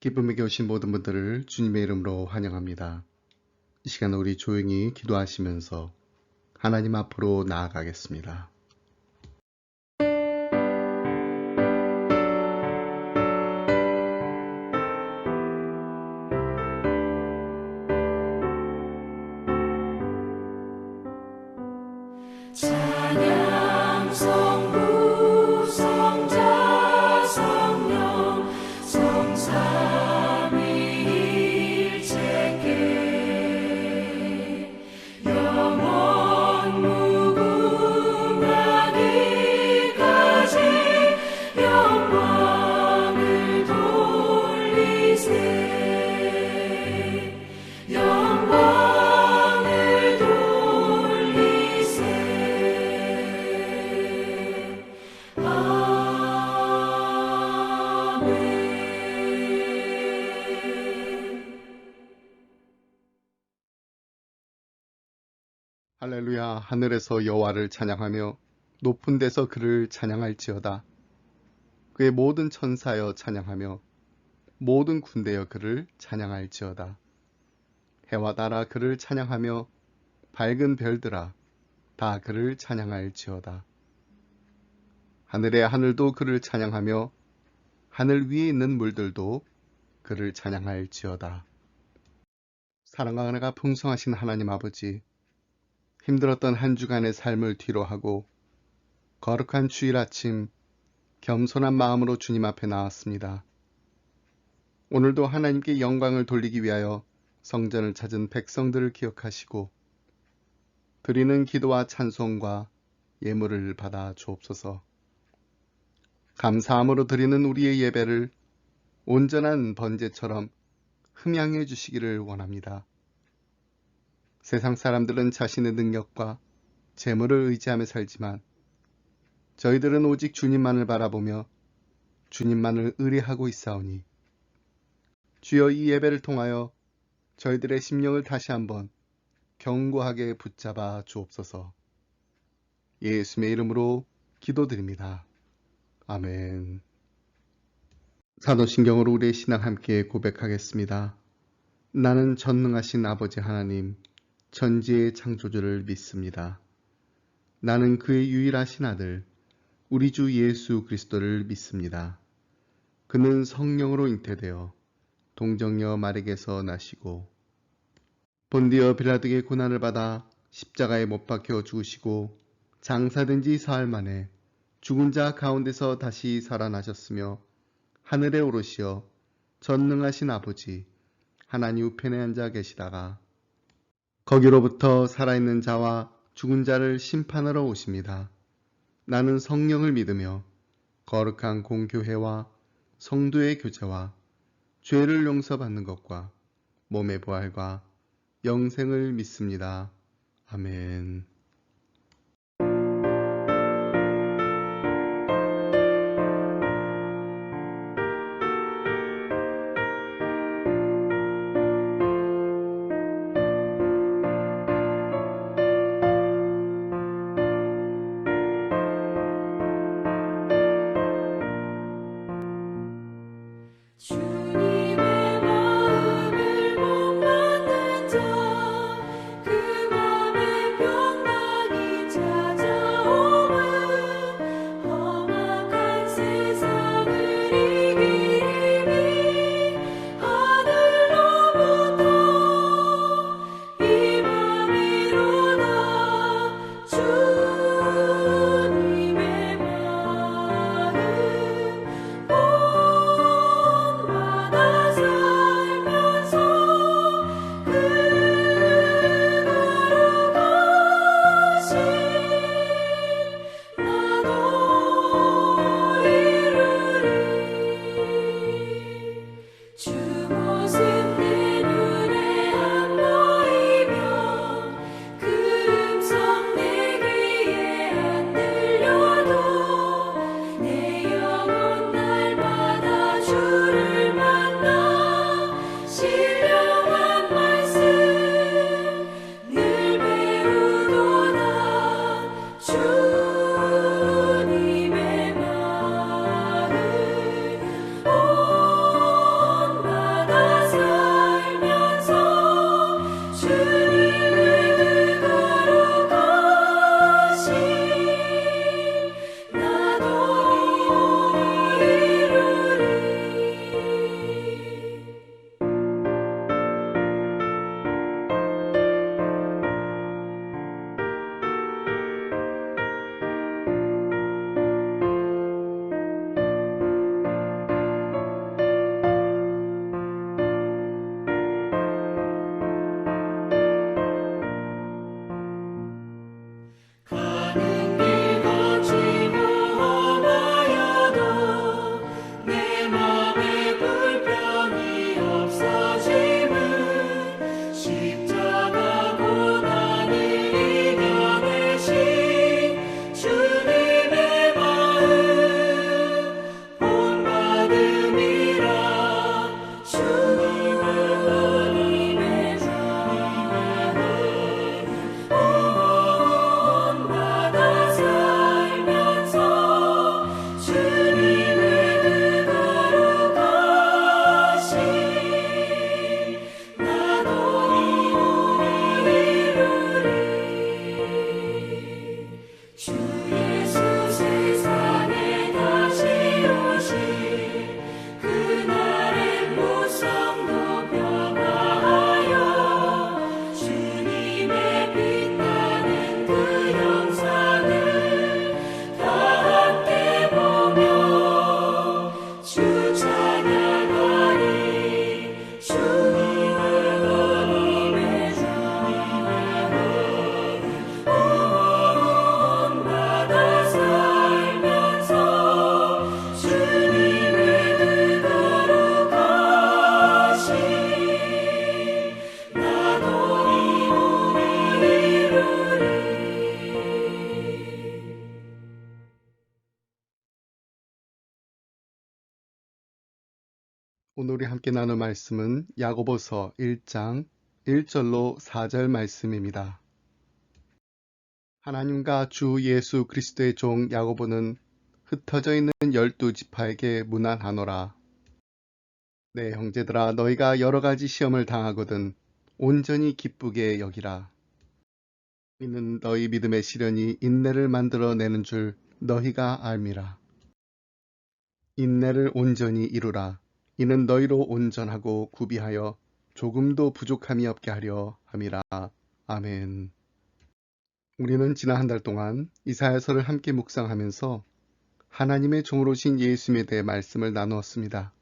기쁨에게 오신 모든 분들을 주님의 이름으로 환영합니다. 이 시간 우리 조용히 기도하시면서 하나님 앞으로 나아가겠습니다. 찬양 성부 성자 성령 성삼위일체께 영원 무궁하기까지 영광을 돌리세 영광을 돌리세 할렐루야. 하늘에서 여호와를 찬양하며 높은 데서 그를 찬양할지어다. 그의 모든 천사여 찬양하며 모든 군대여 그를 찬양할지어다. 해와 달아 그를 찬양하며 밝은 별들아 다 그를 찬양할지어다. 하늘의 하늘도 그를 찬양하며 하늘 위에 있는 물들도 그를 찬양할지어다. 사랑과 은혜가 풍성하신 하나님 아버지, 힘들었던 한 주간의 삶을 뒤로하고 거룩한 주일 아침 겸손한 마음으로 주님 앞에 나왔습니다. 오늘도 하나님께 영광을 돌리기 위하여 성전을 찾은 백성들을 기억하시고 드리는 기도와 찬송과 예물을 받아 주옵소서. 감사함으로 드리는 우리의 예배를 온전한 번제처럼 흠양해 주시기를 원합니다. 세상 사람들은 자신의 능력과 재물을 의지하며 살지만 저희들은 오직 주님만을 바라보며 주님만을 의뢰하고 있사오니 주여 이 예배를 통하여 저희들의 심령을 다시 한번 견고하게 붙잡아 주옵소서. 예수님의 이름으로 기도드립니다. 아멘. 사도신경으로 우리의 신앙 함께 고백하겠습니다. 나는 전능하신 아버지 하나님 천지의 창조주를 믿습니다. 나는 그의 유일하신 아들 우리 주 예수 그리스도를 믿습니다. 그는 성령으로 잉태되어 동정녀 마리에게서 나시고 본디어 빌라도의 고난을 받아 십자가에 못 박혀 죽으시고 장사된 지 사흘 만에 죽은 자 가운데서 다시 살아나셨으며 하늘에 오르시어 전능하신 아버지 하나님 우편에 앉아 계시다가 거기로부터 살아있는 자와 죽은 자를 심판하러 오십니다. 나는 성령을 믿으며 거룩한 공교회와 성도의 교제와 죄를 용서받는 것과 몸의 부활과 영생을 믿습니다. 아멘. 주님의 마음을 못 받는 자 그 맘에 병 오늘 우리 함께 나눌 말씀은 야고보서 1장 1절로 4절 말씀입니다. 하나님과 주 예수 그리스도의 종 야고보는 흩어져 있는 12지파에게 문안하노라. 내 형제들아, 너희가 여러 가지 시험을 당하거든 온전히 기쁘게 여기라. 이는 너희 믿음의 시련이 인내를 만들어내는 줄 너희가 알미라. 인내를 온전히 이루라. 이는 너희로 온전하고 구비하여 조금도 부족함이 없게 하려 함이라. 아멘. 우리는 지난 한 달 동안 이사야서를 함께 묵상하면서 하나님의 종으로 오신 예수님에 대해 말씀을 나누었습니다.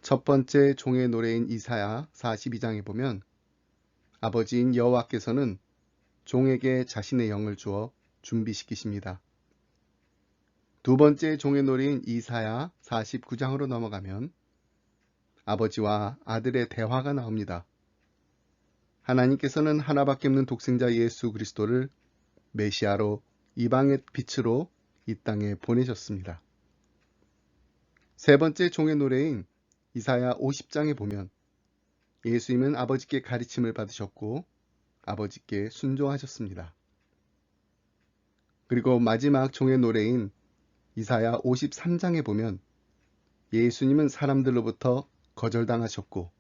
첫 번째 종의 노래인 이사야 42장에 보면 아버지인 여호와께서는 종에게 자신의 영을 주어 준비시키십니다. 두 번째 종의 노래인 이사야 49장으로 넘어가면 아버지와 아들의 대화가 나옵니다. 하나님께서는 하나밖에 없는 독생자 예수 그리스도를 메시아로 이방의 빛으로 이 땅에 보내셨습니다. 세 번째 종의 노래인 이사야 50장에 보면 예수님은 아버지께 가르침을 받으셨고 아버지께 순종하셨습니다. 그리고 마지막 종의 노래인 이사야 53장에 보면 예수님은 사람들로부터 거절당하셨고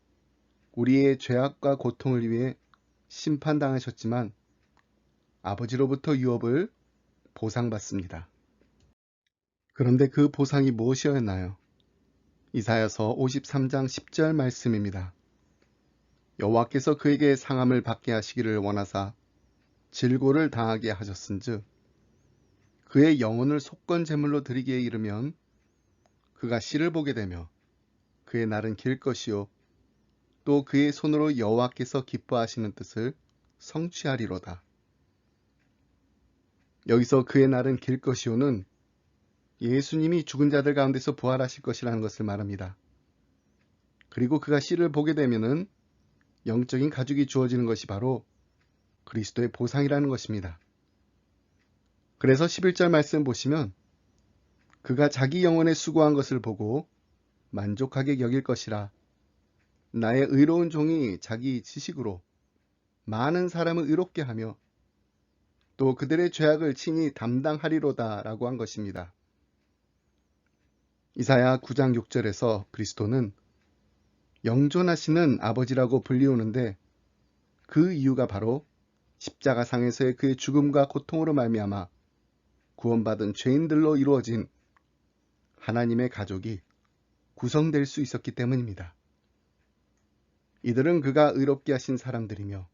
우리의 죄악과 고통을 위해 심판당하셨지만 아버지로부터 유업을 보상받습니다. 그런데 그 보상이 무엇이었나요? 이사야서 53장 10절 말씀입니다. 여호와께서 그에게 상함을 받게 하시기를 원하사 질고를 당하게 하셨은즉 그의 영혼을 속건 제물로 드리기에 이르면 그가 씨를 보게 되며 그의 날은 길 것이요 또 그의 손으로 여호와께서 기뻐하시는 뜻을 성취하리로다. 여기서 그의 날은 길 것이요는 예수님이 죽은 자들 가운데서 부활하실 것이라는 것을 말합니다. 그리고 그가 씨를 보게 되면은 영적인 가죽이 주어지는 것이 바로 그리스도의 보상이라는 것입니다. 그래서 11절 말씀 보시면 그가 자기 영혼에 수고한 것을 보고 만족하게 여길 것이라. 나의 의로운 종이 자기 지식으로 많은 사람을 의롭게 하며 또 그들의 죄악을 친히 담당하리로다 라고 한 것입니다. 이사야 9장 6절에서 그리스도는 영존하시는 아버지라고 불리우는데 그 이유가 바로 십자가상에서의 그의 죽음과 고통으로 말미암아 구원받은 죄인들로 이루어진 하나님의 가족이 구성될 수 있었기 때문입니다. 이들은 그가 의롭게 하신 사람들이며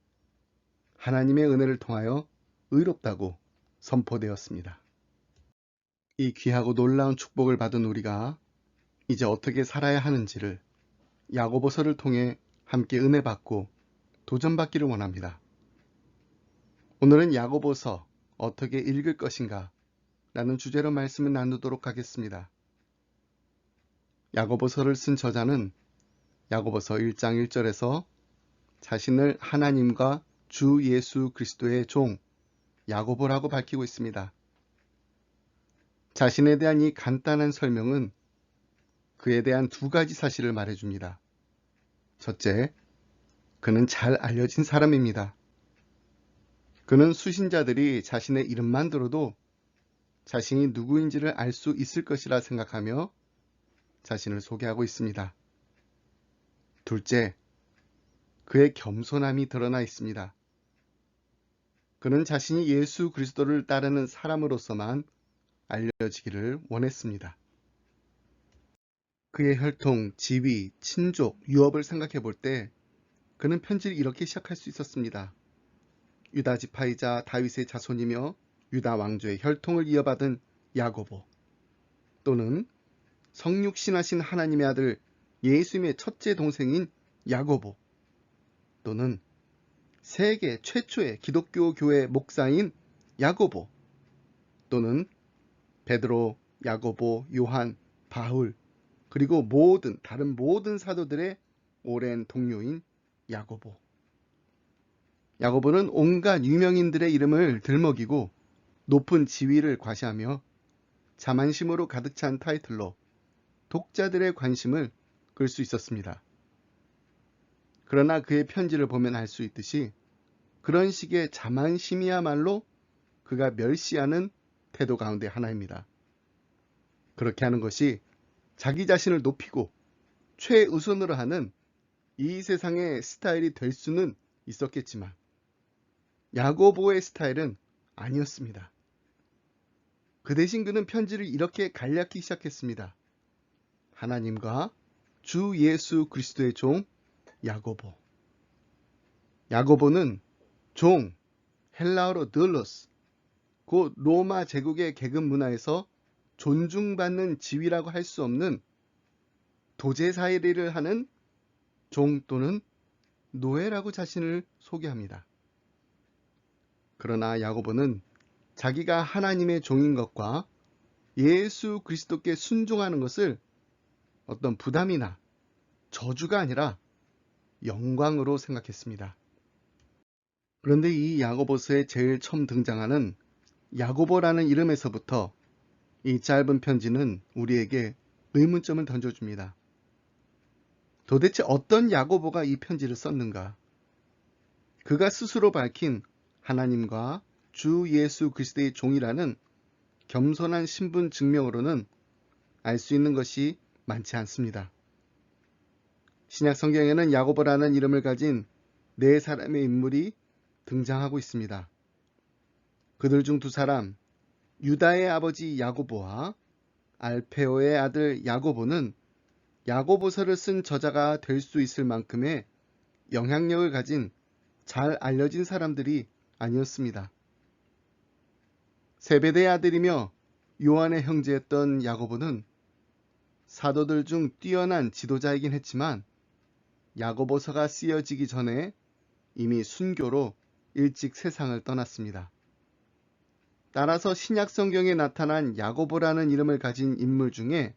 하나님의 은혜를 통하여 의롭다고 선포되었습니다. 이 귀하고 놀라운 축복을 받은 우리가 이제 어떻게 살아야 하는지를 야고보서를 통해 함께 은혜 받고 도전받기를 원합니다. 오늘은 야고보서 어떻게 읽을 것인가 라는 주제로 말씀을 나누도록 하겠습니다. 야고보서를 쓴 저자는 야고보서 1장 1절에서 자신을 하나님과 주 예수 그리스도의 종 야고보라고 밝히고 있습니다. 자신에 대한 이 간단한 설명은 그에 대한 두 가지 사실을 말해줍니다. 첫째, 그는 잘 알려진 사람입니다. 그는 수신자들이 자신의 이름만 들어도 자신이 누구인지를 알 수 있을 것이라 생각하며 자신을 소개하고 있습니다. 둘째, 그의 겸손함이 드러나 있습니다. 그는 자신이 예수 그리스도를 따르는 사람으로서만 알려지기를 원했습니다. 그의 혈통, 지위, 친족, 유업을 생각해 볼 때 그는 편지를 이렇게 시작할 수 있었습니다. 유다 지파이자 다윗의 자손이며 유다 왕조의 혈통을 이어받은 야고보, 또는 성육신하신 하나님의 아들 예수님의 첫째 동생인 야고보, 또는 세계 최초의 기독교 교회 목사인 야고보, 또는 베드로, 야고보, 요한, 바울, 그리고 다른 모든 사도들의 오랜 동료인 야고보. 야고보는 온갖 유명인들의 이름을 들먹이고 높은 지위를 과시하며 자만심으로 가득 찬 타이틀로 독자들의 관심을 겪을 수 있었습니다. 그러나 그의 편지를 보면 알 수 있듯이 그런 식의 자만심이야말로 그가 멸시하는 태도 가운데 하나입니다. 그렇게 하는 것이 자기 자신을 높이고 최우선으로 하는 이 세상의 스타일이 될 수는 있었겠지만 야고보의 스타일은 아니었습니다. 그 대신 그는 편지를 이렇게 간략히 시작했습니다. 하나님과 주 예수 그리스도의 종 야고보. 야고보는 종, 헬라어로 들로스, 곧 로마 제국의 계급 문화에서 존중받는 지위라고 할 수 없는 도제사일을 하는 종 또는 노예라고 자신을 소개합니다. 그러나 야고보는 자기가 하나님의 종인 것과 예수 그리스도께 순종하는 것을 어떤 부담이나 저주가 아니라 영광으로 생각했습니다. 그런데 이 야고보서에 제일 처음 등장하는 야고보라는 이름에서부터 이 짧은 편지는 우리에게 의문점을 던져줍니다. 도대체 어떤 야고보가 이 편지를 썼는가? 그가 스스로 밝힌 하나님과 주 예수 그리스도의 종이라는 겸손한 신분 증명으로는 알 수 있는 것이 많지 않습니다. 신약 성경에는 야고보라는 이름을 가진 네 사람의 인물이 등장하고 있습니다. 그들 중 두 사람, 유다의 아버지 야고보와 알페오의 아들 야고보는 야고보서를 쓴 저자가 될 수 있을 만큼의 영향력을 가진 잘 알려진 사람들이 아니었습니다. 세베대의 아들이며 요한의 형제였던 야고보는 사도들 중 뛰어난 지도자이긴 했지만 야고보서가 쓰여지기 전에 이미 순교로 일찍 세상을 떠났습니다. 따라서 신약 성경에 나타난 야고보라는 이름을 가진 인물 중에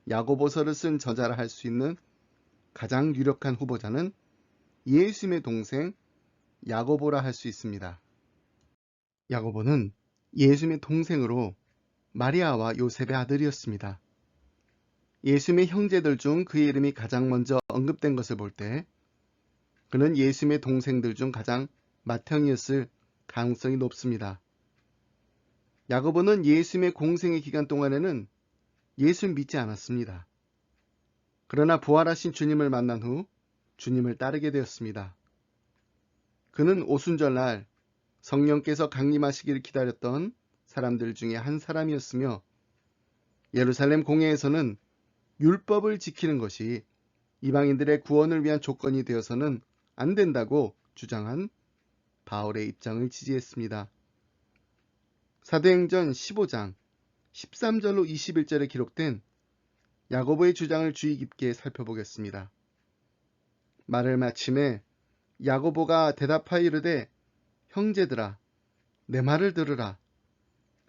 야고보서를 쓴 저자라 할 수 있는 가장 유력한 후보자는 예수님의 동생 야고보라 할 수 있습니다. 야고보는 예수님의 동생으로 마리아와 요셉의 아들이었습니다. 예수님의 형제들 중 그의 이름이 가장 먼저 언급된 것을 볼 때 그는 예수님의 동생들 중 가장 맏형이었을 가능성이 높습니다. 야고보는 예수님의 공생의 기간 동안에는 예수를 믿지 않았습니다. 그러나 부활하신 주님을 만난 후 주님을 따르게 되었습니다. 그는 오순절날 성령께서 강림하시기를 기다렸던 사람들 중에 한 사람이었으며 예루살렘 공회에서는 율법을 지키는 것이 이방인들의 구원을 위한 조건이 되어서는 안 된다고 주장한 바울의 입장을 지지했습니다. 사도행전 15장 13절로 21절에 기록된 야고보의 주장을 주의 깊게 살펴보겠습니다. 말을 마침에 야고보가 대답하여 이르되 형제들아 내 말을 들으라.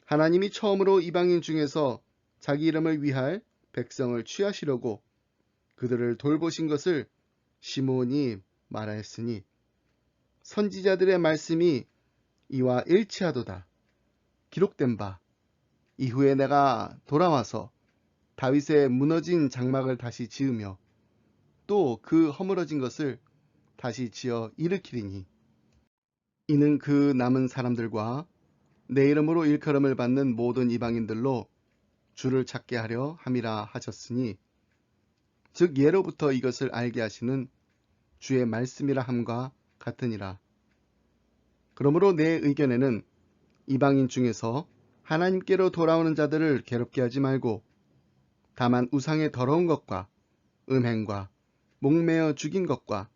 하나님이 처음으로 이방인 중에서 자기 이름을 위할 백성을 취하시려고 그들을 돌보신 것을 시몬이 말하였으니 선지자들의 말씀이 이와 일치하도다. 기록된 바 이후에 내가 돌아와서 다윗의 무너진 장막을 다시 지으며 또 그 허물어진 것을 다시 지어 일으키리니 이는 그 남은 사람들과 내 이름으로 일컬음을 받는 모든 이방인들로 주를 찾게 하려 함이라 하셨으니 즉 예로부터 이것을 알게 하시는 주의 말씀이라 함과 같으니라. 그러므로 내 의견에는 이방인 중에서 하나님께로 돌아오는 자들을 괴롭게 하지 말고 다만 우상의 더러운 것과 음행과 목매어 죽인 것과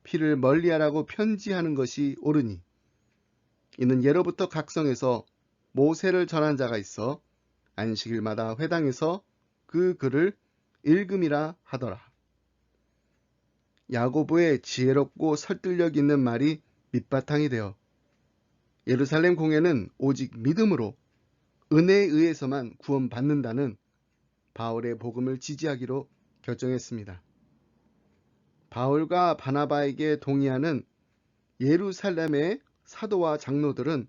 피를 멀리하라고 편지하는 것이 옳으니 이는 예로부터 각성에서 모세를 전한 자가 있어 안식일마다 회당에서 그 글을 읽음이라 하더라. 야고보의 지혜롭고 설득력 있는 말이 밑바탕이 되어 예루살렘 공회는 오직 믿음으로 은혜에 의해서만 구원받는다는 바울의 복음을 지지하기로 결정했습니다. 바울과 바나바에게 동의하는 예루살렘의 사도와 장로들은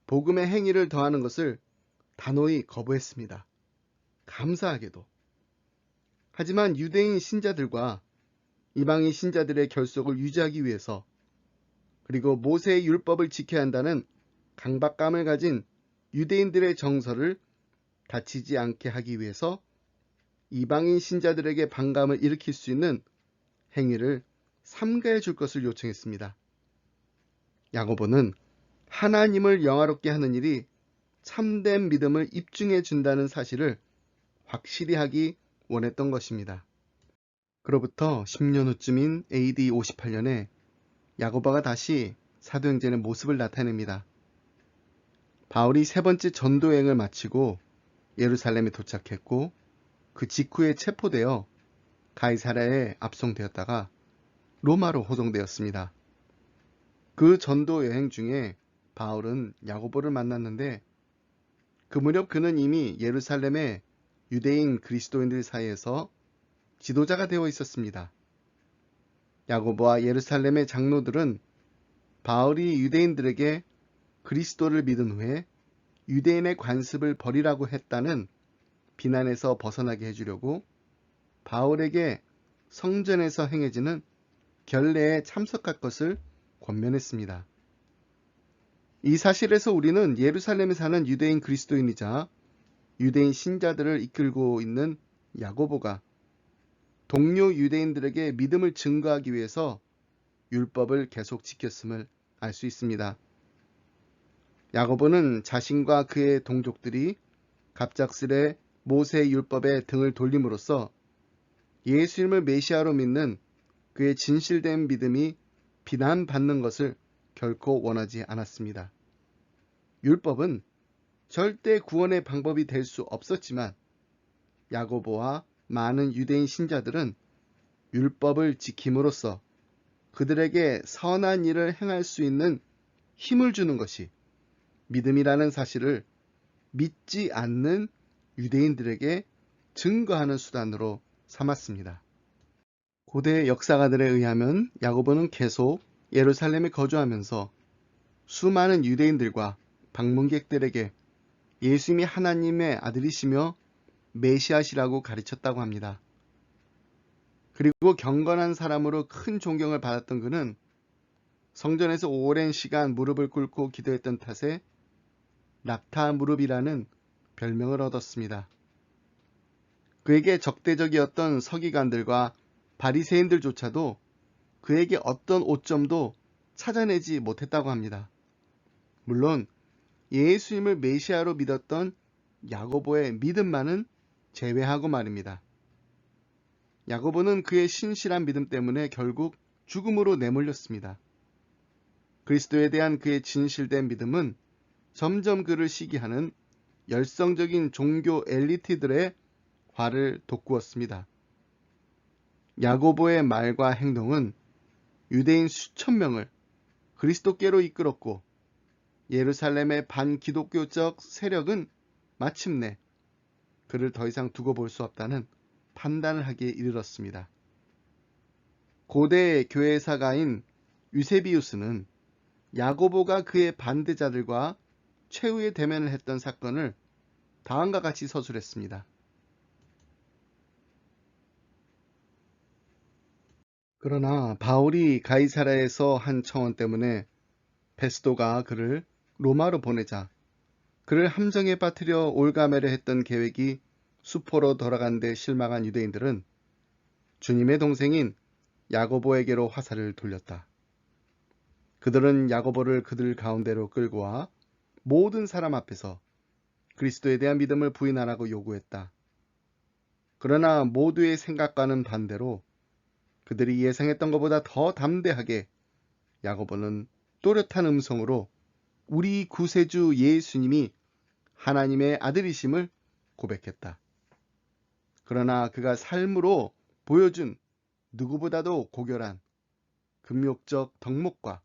복음의 행위를 더하는 것을 단호히 거부했습니다. 감사하게도 하지만 유대인 신자들과 이방인 신자들의 결속을 유지하기 위해서, 그리고 모세의 율법을 지켜야 한다는 강박감을 가진 유대인들의 정서를 다치지 않게 하기 위해서 이방인 신자들에게 반감을 일으킬 수 있는 행위를 삼가해 줄 것을 요청했습니다. 야고보는 하나님을 영화롭게 하는 일이 참된 믿음을 입증해 준다는 사실을 확실히 하기 원했던 것입니다. 그로부터 10년 후쯤인 AD 58년에 야고보가 다시 사도행전의 모습을 나타냅니다. 바울이 세 번째 전도여행을 마치고 예루살렘에 도착했고 그 직후에 체포되어 가이사랴에 압송되었다가 로마로 호송되었습니다. 그 전도 여행 중에 바울은 야고보를 만났는데 그 무렵 그는 이미 예루살렘의 유대인 그리스도인들 사이에서 지도자가 되어 있었습니다. 야고보와 예루살렘의 장로들은 바울이 유대인들에게 그리스도를 믿은 후에 유대인의 관습을 버리라고 했다는 비난에서 벗어나게 해주려고 바울에게 성전에서 행해지는 결례에 참석할 것을 권면했습니다. 이 사실에서 우리는 예루살렘에 사는 유대인 그리스도인이자 유대인 신자들을 이끌고 있는 야고보가 동료 유대인들에게 믿음을 증거하기 위해서 율법을 계속 지켰음을 알 수 있습니다. 야고보는 자신과 그의 동족들이 갑작스레 모세의 율법에 등을 돌림으로써 예수님을 메시아로 믿는 그의 진실된 믿음이 비난받는 것을 결코 원하지 않았습니다. 율법은 절대 구원의 방법이 될 수 없었지만 야고보와 많은 유대인 신자들은 율법을 지킴으로써 그들에게 선한 일을 행할 수 있는 힘을 주는 것이 믿음이라는 사실을 믿지 않는 유대인들에게 증거하는 수단으로 삼았습니다. 고대 역사가들에 의하면 야고보는 계속 예루살렘에 거주하면서 수많은 유대인들과 방문객들에게 예수님이 하나님의 아들이시며 메시아시라고 가르쳤다고 합니다. 그리고 경건한 사람으로 큰 존경을 받았던 그는 성전에서 오랜 시간 무릎을 꿇고 기도했던 탓에 낙타 무릎이라는 별명을 얻었습니다. 그에게 적대적이었던 서기관들과 바리새인들조차도 그에게 어떤 오점도 찾아내지 못했다고 합니다. 물론 예수님을 메시아로 믿었던 야고보의 믿음만은 제외하고 말입니다. 야고보는 그의 신실한 믿음 때문에 결국 죽음으로 내몰렸습니다. 그리스도에 대한 그의 진실된 믿음은 점점 그를 시기하는 열성적인 종교 엘리트들의 화를 돋구었습니다. 야고보의 말과 행동은 유대인 수천 명을 그리스도께로 이끌었고 예루살렘의 반기독교적 세력은 마침내 그를 더 이상 두고 볼 수 없다는 판단을 하기에 이르렀습니다. 고대 교회사가인 유세비우스는 야고보가 그의 반대자들과 최후의 대면을 했던 사건을 다음과 같이 서술했습니다. 그러나 바울이 가이사랴에서 한 청원 때문에 베스도가 그를 로마로 보내자 그를 함정에 빠뜨려 올가매려 했던 계획이 수포로 돌아간 데 실망한 유대인들은 주님의 동생인 야고보에게로 화살을 돌렸다. 그들은 야고보를 그들 가운데로 끌고 와 모든 사람 앞에서 그리스도에 대한 믿음을 부인 안 하고 요구했다. 그러나 모두의 생각과는 반대로 그들이 예상했던 것보다 더 담대하게 야고보는 또렷한 음성으로 우리 구세주 예수님이 하나님의 아들이심을 고백했다. 그러나 그가 삶으로 보여준 누구보다도 고결한 금욕적 덕목과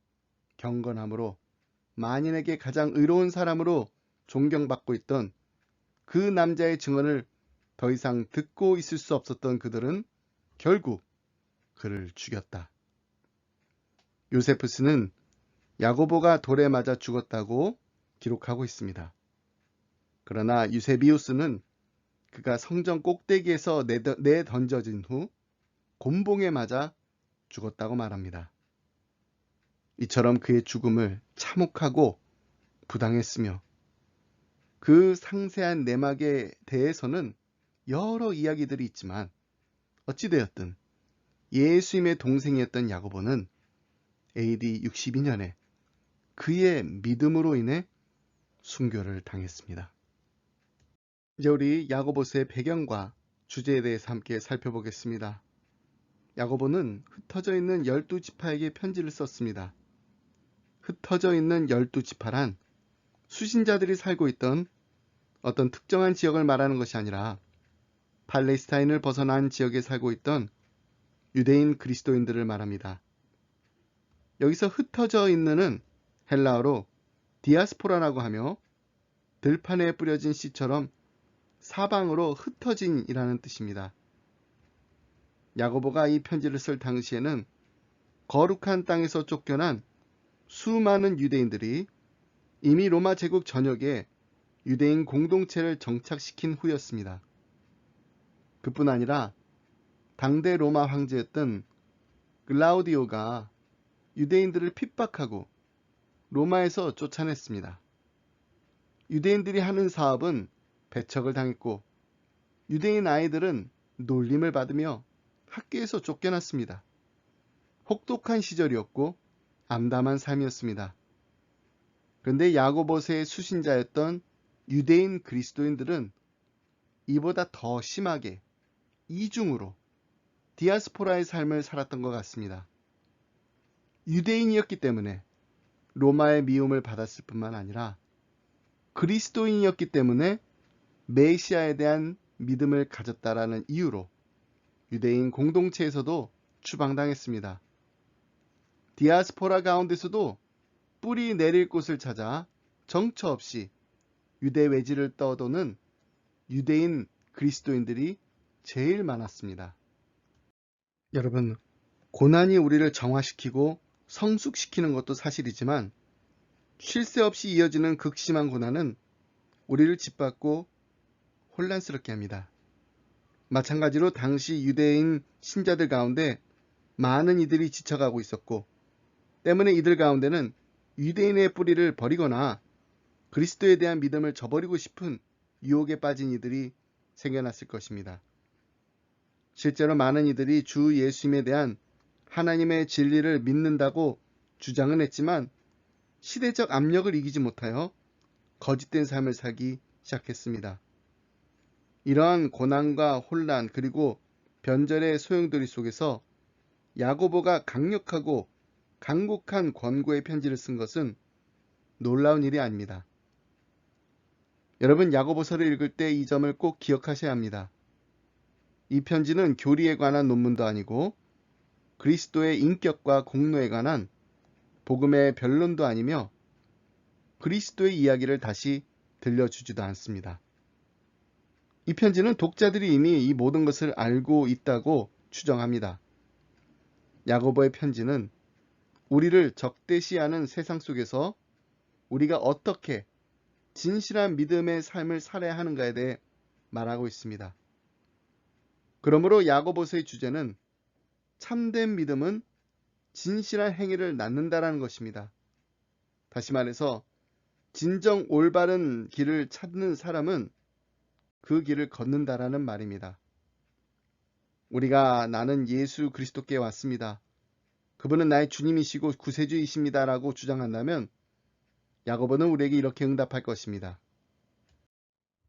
경건함으로 만인에게 가장 의로운 사람으로 존경받고 있던 그 남자의 증언을 더 이상 듣고 있을 수 없었던 그들은 결국 그를 죽였다. 요세푸스는 야고보가 돌에 맞아 죽었다고 기록하고 있습니다. 그러나 유세비우스는 그가 성전 꼭대기에서 내던져진 후 곤봉에 맞아 죽었다고 말합니다. 이처럼 그의 죽음을 참혹하고 부당했으며 그 상세한 내막에 대해서는 여러 이야기들이 있지만 어찌되었든 예수님의 동생이었던 야고보는 AD 62년에 그의 믿음으로 인해 순교를 당했습니다. 이제 우리 야고보서의 배경과 주제에 대해서 함께 살펴보겠습니다. 야고보는 흩어져 있는 12지파에게 편지를 썼습니다. 흩어져 있는 12지파란 수신자들이 살고 있던 어떤 특정한 지역을 말하는 것이 아니라 팔레스타인을 벗어난 지역에 살고 있던 유대인 그리스도인들을 말합니다. 여기서 흩어져 있는은 헬라어로 디아스포라라고 하며 들판에 뿌려진 씨처럼 사방으로 흩어진이라는 뜻입니다. 야고보가 이 편지를 쓸 당시에는 거룩한 땅에서 쫓겨난 수많은 유대인들이 이미 로마 제국 전역에 유대인 공동체를 정착시킨 후였습니다. 그뿐 아니라 당대 로마 황제였던 글라우디오가 유대인들을 핍박하고 로마에서 쫓아냈습니다. 유대인들이 하는 사업은 배척을 당했고 유대인 아이들은 놀림을 받으며 학교에서 쫓겨났습니다. 혹독한 시절이었고 암담한 삶이었습니다. 그런데 야고보서의 수신자였던 유대인 그리스도인들은 이보다 더 심하게 이중으로 디아스포라의 삶을 살았던 것 같습니다. 유대인이었기 때문에 로마의 미움을 받았을 뿐만 아니라 그리스도인이었기 때문에 메시아에 대한 믿음을 가졌다라는 이유로 유대인 공동체에서도 추방당했습니다. 디아스포라 가운데서도 뿌리 내릴 곳을 찾아 정처 없이 유대 외지를 떠도는 유대인 그리스도인들이 제일 많았습니다. 여러분, 고난이 우리를 정화시키고 성숙시키는 것도 사실이지만 쉴 새 없이 이어지는 극심한 고난은 우리를 짓밟고 혼란스럽게 합니다. 마찬가지로 당시 유대인 신자들 가운데 많은 이들이 지쳐가고 있었고 때문에 이들 가운데는 유대인의 뿌리를 버리거나 그리스도에 대한 믿음을 저버리고 싶은 유혹에 빠진 이들이 생겨났을 것입니다. 실제로 많은 이들이 주 예수님에 대한 하나님의 진리를 믿는다고 주장은 했지만 시대적 압력을 이기지 못하여 거짓된 삶을 살기 시작했습니다. 이러한 고난과 혼란 그리고 변절의 소용돌이 속에서 야고보가 강력하고 간곡한 권고의 편지를 쓴 것은 놀라운 일이 아닙니다. 여러분, 야고보서를 읽을 때 이 점을 꼭 기억하셔야 합니다. 이 편지는 교리에 관한 논문도 아니고 그리스도의 인격과 공로에 관한 복음의 변론도 아니며 그리스도의 이야기를 다시 들려주지도 않습니다. 이 편지는 독자들이 이미 이 모든 것을 알고 있다고 추정합니다. 야고보의 편지는 우리를 적대시하는 세상 속에서 우리가 어떻게 진실한 믿음의 삶을 살아야 하는가에 대해 말하고 있습니다. 그러므로 야고보서의 주제는 참된 믿음은 진실한 행위를 낳는다라는 것입니다. 다시 말해서 진정 올바른 길을 찾는 사람은 그 길을 걷는다라는 말입니다. 우리가 나는 예수 그리스도께 왔습니다. 그분은 나의 주님이시고 구세주이십니다. 라고 주장한다면 야고보는 우리에게 이렇게 응답할 것입니다.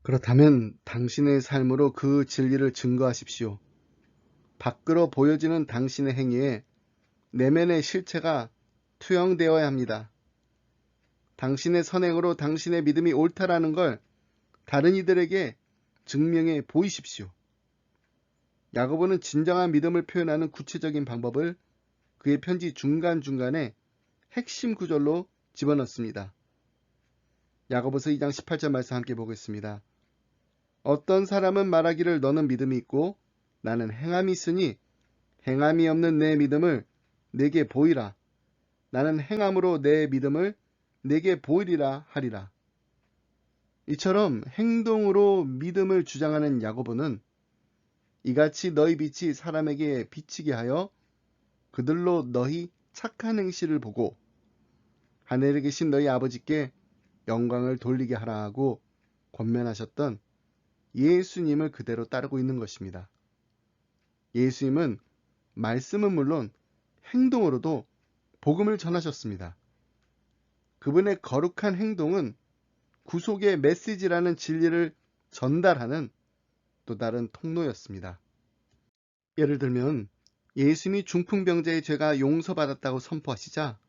그렇다면 당신의 삶으로 그 진리를 증거하십시오. 밖으로 보여지는 당신의 행위에 내면의 실체가 투영되어야 합니다. 당신의 선행으로 당신의 믿음이 옳다라는 걸 다른 이들에게 증명해 보이십시오. 야고보는 진정한 믿음을 표현하는 구체적인 방법을 그의 편지 중간중간에 핵심 구절로 집어넣습니다. 야고보서 2장 18절 말씀 함께 보겠습니다. 어떤 사람은 말하기를 너는 믿음이 있고 나는 행함이 있으니 행함이 없는 내 믿음을 내게 보이라. 나는 행함으로 내 믿음을 내게 보이리라 하리라. 이처럼 행동으로 믿음을 주장하는 야고보는 이같이 너희 빛이 사람에게 비치게 하여 그들로 너희 착한 행실을 보고 하늘에 계신 너희 아버지께 영광을 돌리게 하라 하고 권면하셨던 예수님을 그대로 따르고 있는 것입니다. 예수님은 말씀은 물론 행동으로도 복음을 전하셨습니다. 그분의 거룩한 행동은 구속의 메시지라는 진리를 전달하는 또 다른 통로였습니다. 예를 들면 예수님이 중풍병자의 죄가 용서받았다고 선포하시자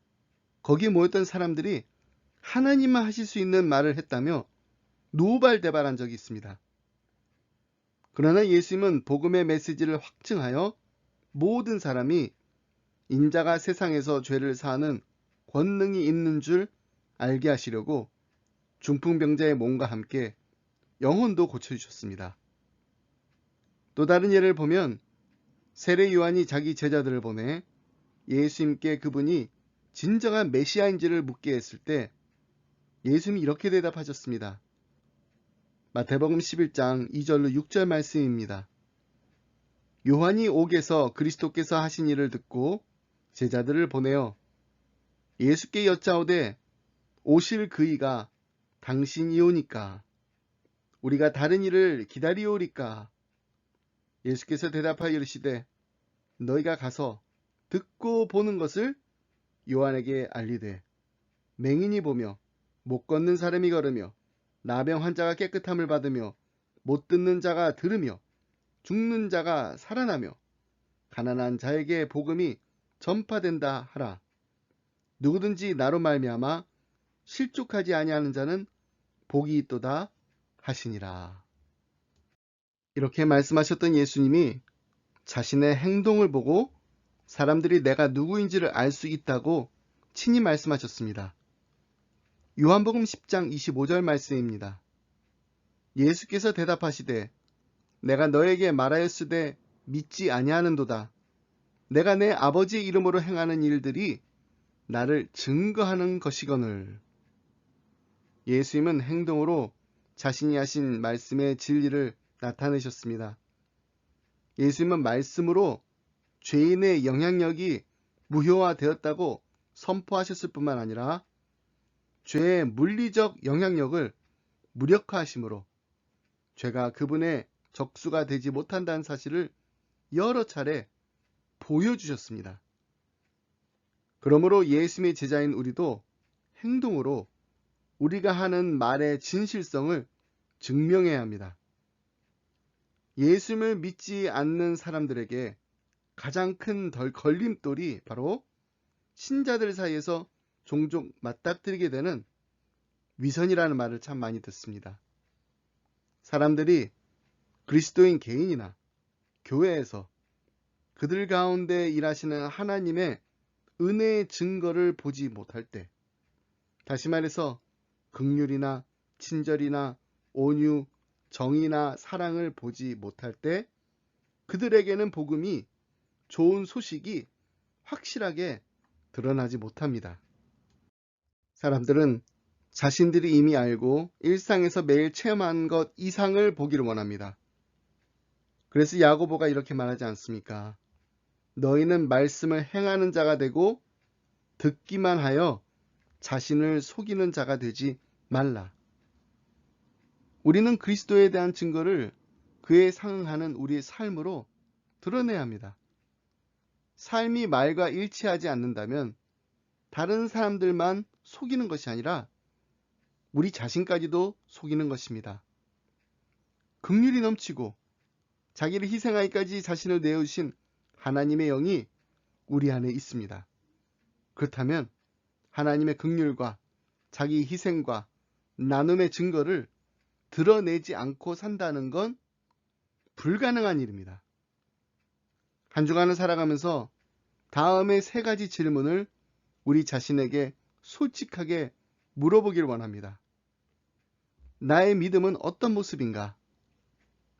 거기에 모였던 사람들이 하나님만 하실 수 있는 말을 했다며 노발대발한 적이 있습니다. 그러나 예수님은 복음의 메시지를 확증하여 모든 사람이 인자가 세상에서 죄를 사하는 권능이 있는 줄 알게 하시려고 중풍병자의 몸과 함께 영혼도 고쳐주셨습니다. 또 다른 예를 보면 세례 요한이 자기 제자들을 보내 예수님께 그분이 진정한 메시아인지를 묻게 했을 때 예수님이 이렇게 대답하셨습니다. 마태복음 11장 2절로 6절 말씀입니다. 요한이 옥에서 그리스도께서 하신 일을 듣고 제자들을 보내어 예수께 여짜오되 오실 그이가 당신이오니까 우리가 다른 일을 기다리오리까. 예수께서 대답하여 이르시되 너희가 가서 듣고 보는 것을 요한에게 알리되 맹인이 보며 못 걷는 사람이 걸으며 나병 환자가 깨끗함을 받으며 못 듣는 자가 들으며 죽는 자가 살아나며 가난한 자에게 복음이 전파된다 하라. 누구든지 나로 말미암아 실족하지 아니하는 자는 복이 있도다 하시니라. 이렇게 말씀하셨던 예수님이 자신의 행동을 보고 사람들이 내가 누구인지를 알 수 있다고 친히 말씀하셨습니다. 요한복음 10장 25절 말씀입니다. 예수께서 대답하시되 내가 너에게 말하였으되 믿지 아니하는도다. 내가 내 아버지의 이름으로 행하는 일들이 나를 증거하는 것이거늘. 예수님은 행동으로 자신이 하신 말씀의 진리를 나타내셨습니다. 예수님은 말씀으로 죄인의 영향력이 무효화되었다고 선포하셨을 뿐만 아니라 죄의 물리적 영향력을 무력화하심으로 죄가 그분의 적수가 되지 못한다는 사실을 여러 차례 보여주셨습니다. 그러므로 예수님의 제자인 우리도 행동으로 우리가 하는 말의 진실성을 증명해야 합니다. 예수님을 믿지 않는 사람들에게 가장 큰 걸림돌이 바로 신자들 사이에서 종종 맞닥뜨리게 되는 위선이라는 말을 참 많이 듣습니다. 사람들이 그리스도인 개인이나 교회에서 그들 가운데 일하시는 하나님의 은혜의 증거를 보지 못할 때, 다시 말해서 긍휼이나 친절이나 온유, 정의나 사랑을 보지 못할 때 그들에게는 복음이 좋은 소식이 확실하게 드러나지 못합니다. 사람들은 자신들이 이미 알고 일상에서 매일 체험한 것 이상을 보기를 원합니다. 그래서 야고보가 이렇게 말하지 않습니까? 너희는 말씀을 행하는 자가 되고 듣기만 하여 자신을 속이는 자가 되지 말라. 우리는 그리스도에 대한 증거를 그에 상응하는 우리의 삶으로 드러내야 합니다. 삶이 말과 일치하지 않는다면 다른 사람들만 속이는 것이 아니라 우리 자신까지도 속이는 것입니다. 긍휼이 넘치고 자기를 희생하기까지 자신을 내어주신 하나님의 영이 우리 안에 있습니다. 그렇다면 하나님의 긍휼과 자기 희생과 나눔의 증거를 드러내지 않고 산다는 건 불가능한 일입니다. 한 주간을 살아가면서 다음의 3가지 질문을 우리 자신에게 솔직하게 물어보길 원합니다. 나의 믿음은 어떤 모습인가?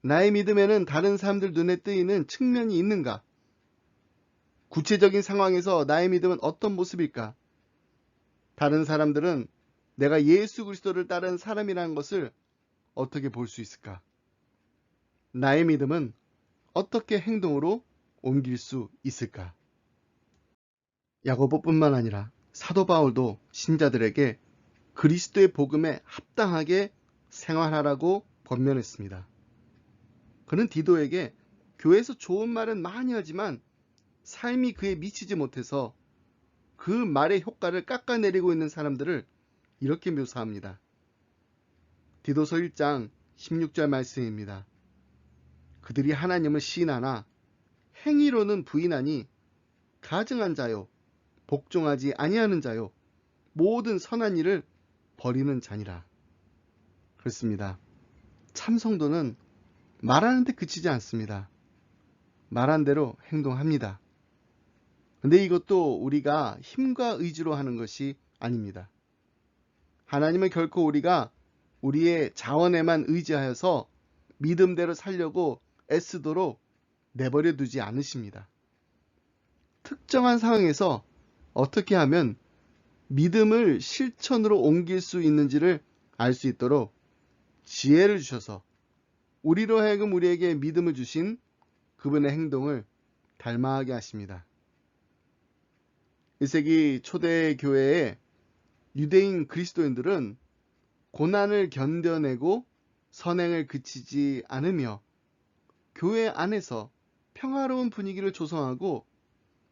나의 믿음에는 다른 사람들 눈에 띄는 측면이 있는가? 구체적인 상황에서 나의 믿음은 어떤 모습일까? 다른 사람들은 내가 예수 그리스도를 따르는 사람이라는 것을 어떻게 볼 수 있을까? 나의 믿음은 어떻게 행동으로 옮길 수 있을까? 야고보뿐만 아니라 사도 바울도 신자들에게 그리스도의 복음에 합당하게 생활하라고 권면했습니다. 그는 디도에게 교회에서 좋은 말은 많이 하지만 삶이 그에 미치지 못해서 그 말의 효과를 깎아내리고 있는 사람들을 이렇게 묘사합니다. 디도서 1장 16절 말씀입니다. 그들이 하나님을 시인하나 행위로는 부인하니 가증한 자요 복종하지 아니하는 자요 모든 선한 일을 버리는 자니라. 그렇습니다. 참 성도는 말하는데 그치지 않습니다. 말한 대로 행동합니다. 근데 이것도 우리가 힘과 의지로 하는 것이 아닙니다. 하나님은 결코 우리가 우리의 자원에만 의지하여서 믿음대로 살려고 애쓰도록 내버려 두지 않으십니다. 특정한 상황에서 어떻게 하면 믿음을 실천으로 옮길 수 있는지를 알 수 있도록 지혜를 주셔서 우리로 하여금 우리에게 믿음을 주신 그분의 행동을 닮아가게 하십니다. 1세기 초대 교회의 유대인 그리스도인들은 고난을 견뎌내고 선행을 그치지 않으며 교회 안에서 평화로운 분위기를 조성하고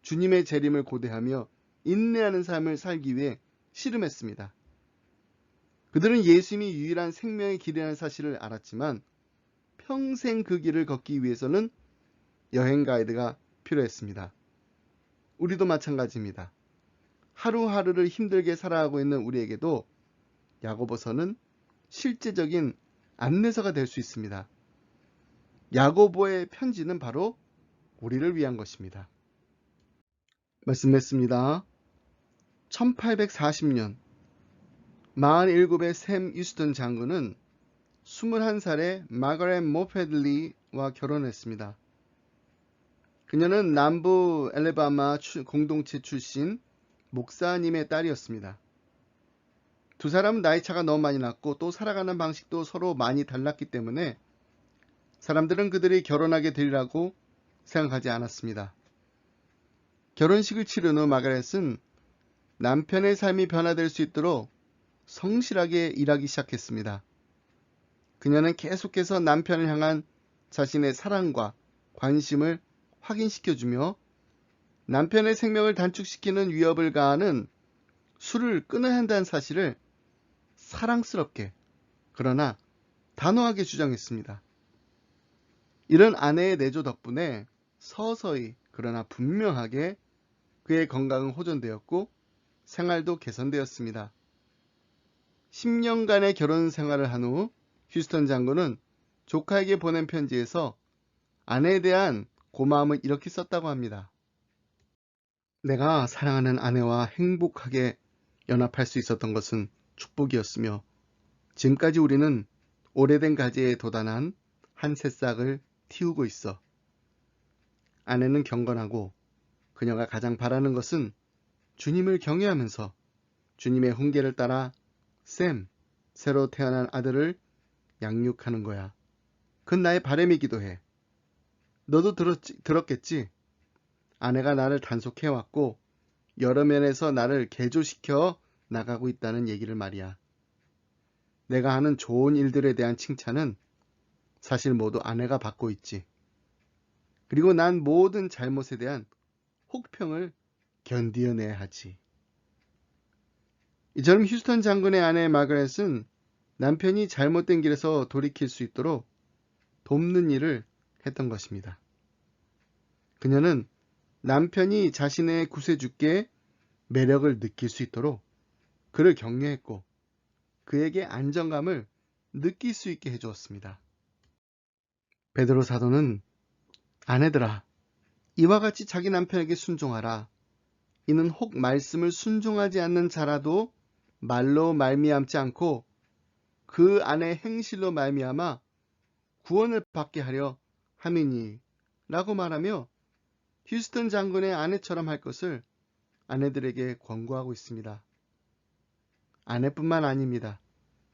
주님의 재림을 고대하며 인내하는 삶을 살기 위해 씨름했습니다. 그들은 예수님이 유일한 생명의 길이라는 사실을 알았지만 평생 그 길을 걷기 위해서는 여행 가이드가 필요했습니다. 우리도 마찬가지입니다. 하루하루를 힘들게 살아가고 있는 우리에게도 야고보서는 실제적인 안내서가 될 수 있습니다. 야고보의 편지는 바로 우리를 위한 것입니다. 말씀했습니다. 1840년 47의 샘 유스턴 장군은 21살의 마거렛 모패들리와 결혼했습니다. 그녀는 남부 엘레바마 공동체 출신 목사님의 딸이었습니다. 두 사람은 나이차가 너무 많이 났고 또 살아가는 방식도 서로 많이 달랐기 때문에 사람들은 그들이 결혼하게 되리라고 생각하지 않았습니다. 결혼식을 치른 후 마가렛은 남편의 삶이 변화될 수 있도록 성실하게 일하기 시작했습니다. 그녀는 계속해서 남편을 향한 자신의 사랑과 관심을 확인시켜주며 남편의 생명을 단축시키는 위협을 가하는 술을 끊어야 한다는 사실을 사랑스럽게 그러나 단호하게 주장했습니다. 이런 아내의 내조 덕분에 서서히 그러나 분명하게 그의 건강은 호전되었고 생활도 개선되었습니다. 10년간의 결혼 생활을 한 후 휴스턴 장군은 조카에게 보낸 편지에서 아내에 대한 고마움을 이렇게 썼다고 합니다. 내가 사랑하는 아내와 행복하게 연합할 수 있었던 것은 축복이었으며 지금까지 우리는 오래된 가지에 도단한 한 새싹을 틔우고 있어. 아내는 경건하고 그녀가 가장 바라는 것은 주님을 경외하면서 주님의 훈계를 따라 새로 태어난 아들을 양육하는 거야. 그건 나의 바람이기도 해. 너도 들었겠지? 아내가 나를 단속해왔고 여러 면에서 나를 개조시켜 나가고 있다는 얘기를 말이야. 내가 하는 좋은 일들에 대한 칭찬은 사실 모두 아내가 받고 있지. 그리고 난 모든 잘못에 대한 혹평을 견디어내야 하지. 이처럼 휴스턴 장군의 아내 마거렛은 남편이 잘못된 길에서 돌이킬 수 있도록 돕는 일을 했던 것입니다. 그녀는 남편이 자신의 구세주께 매력을 느낄 수 있도록 그를 격려했고 그에게 안정감을 느낄 수 있게 해주었습니다. 베드로 사도는 아내들아 이와 같이 자기 남편에게 순종하라. 이는 혹 말씀을 순종하지 않는 자라도 말로 말미암지 않고 그 안에 행실로 말미암아 구원을 받게 하려 함이니 라고 말하며 휴스턴 장군의 아내처럼 할 것을 아내들에게 권고하고 있습니다. 아내뿐만 아닙니다.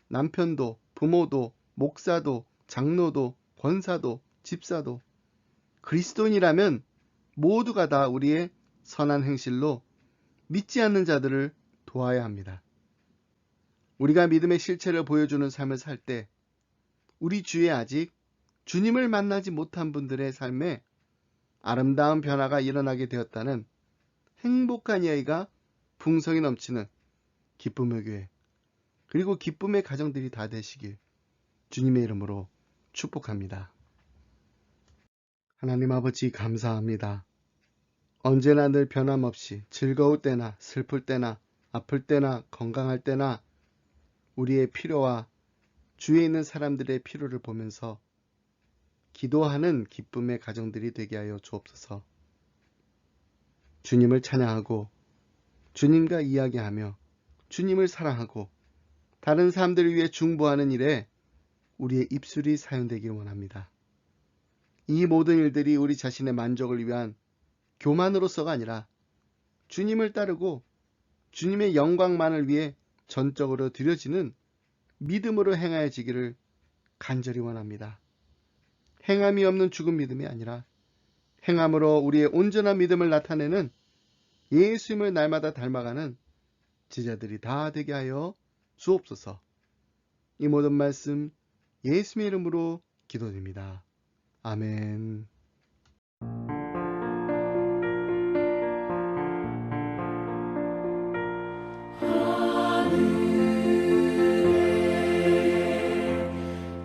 남편도 부모도 목사도, 장로도, 권사도, 집사도, 그리스도인이라면 모두가 다 우리의 선한 행실로 믿지 않는 자들을 도와야 합니다. 우리가 믿음의 실체를 보여주는 삶을 살 때 우리 주위에 아직 주님을 만나지 못한 분들의 삶에 아름다운 변화가 일어나게 되었다는 행복한 이야기가 풍성이 넘치는 기쁨의 교회, 그리고 기쁨의 가정들이 다 되시길 주님의 이름으로 축복합니다. 하나님 아버지 감사합니다. 언제나 늘 변함없이 즐거울 때나 슬플 때나 아플 때나 건강할 때나 우리의 필요와 주위에 있는 사람들의 필요를 보면서 기도하는 기쁨의 가정들이 되게 하여 주옵소서. 주님을 찬양하고 주님과 이야기하며 주님을 사랑하고 다른 사람들을 위해 중보하는 일에 우리의 입술이 사용되길 원합니다. 이 모든 일들이 우리 자신의 만족을 위한 교만으로서가 아니라 주님을 따르고 주님의 영광만을 위해 전적으로 드려지는 믿음으로 행하여지기를 간절히 원합니다. 행함이 없는 죽은 믿음이 아니라 행함으로 우리의 온전한 믿음을 나타내는 예수님을 날마다 닮아가는 제자들이 다 되게 하여 주옵소서. 이 모든 말씀 예수님의 이름으로 기도드립니다. 아멘.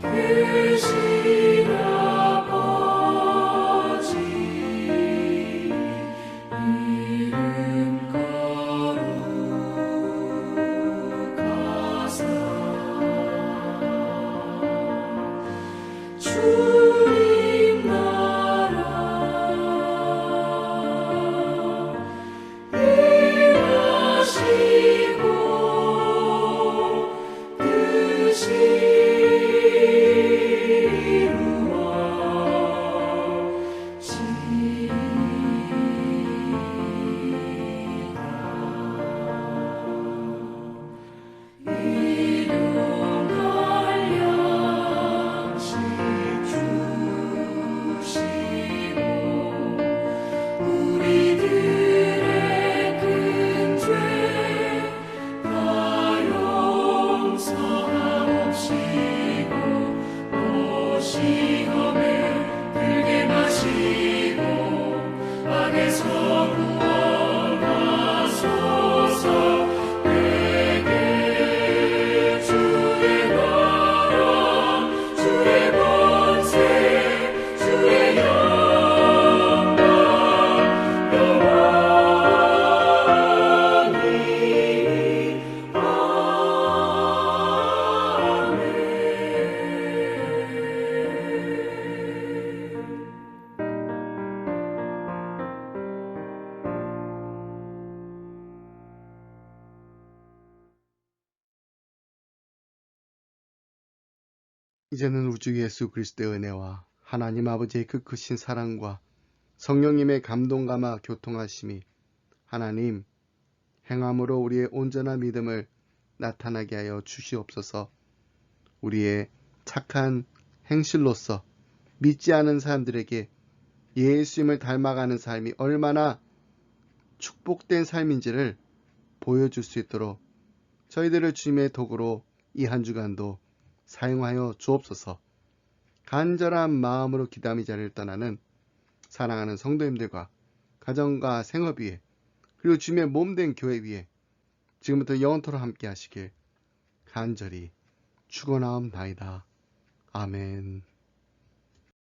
계신 아버지 이름 거룩하사 주님 나라 일하시고 뜻이 이제는 우주 예수 그리스도의 은혜와 하나님 아버지의 그 크신 사랑과 성령님의 감동감화 교통하심이 하나님 행함으로 우리의 온전한 믿음을 나타나게 하여 주시옵소서. 우리의 착한 행실로서 믿지 않은 사람들에게 예수님을 닮아가는 삶이 얼마나 축복된 삶인지를 보여줄 수 있도록 저희들을 주님의 도구로 이 한 주간도 사용하여 주옵소서. 간절한 마음으로 기도함 이 자리를 떠나는 사랑하는 성도님들과 가정과 생업 위에 그리고 주님의 몸된 교회 위에 지금부터 영원토록 함께 하시길 간절히 축원하옵나이다. 아멘.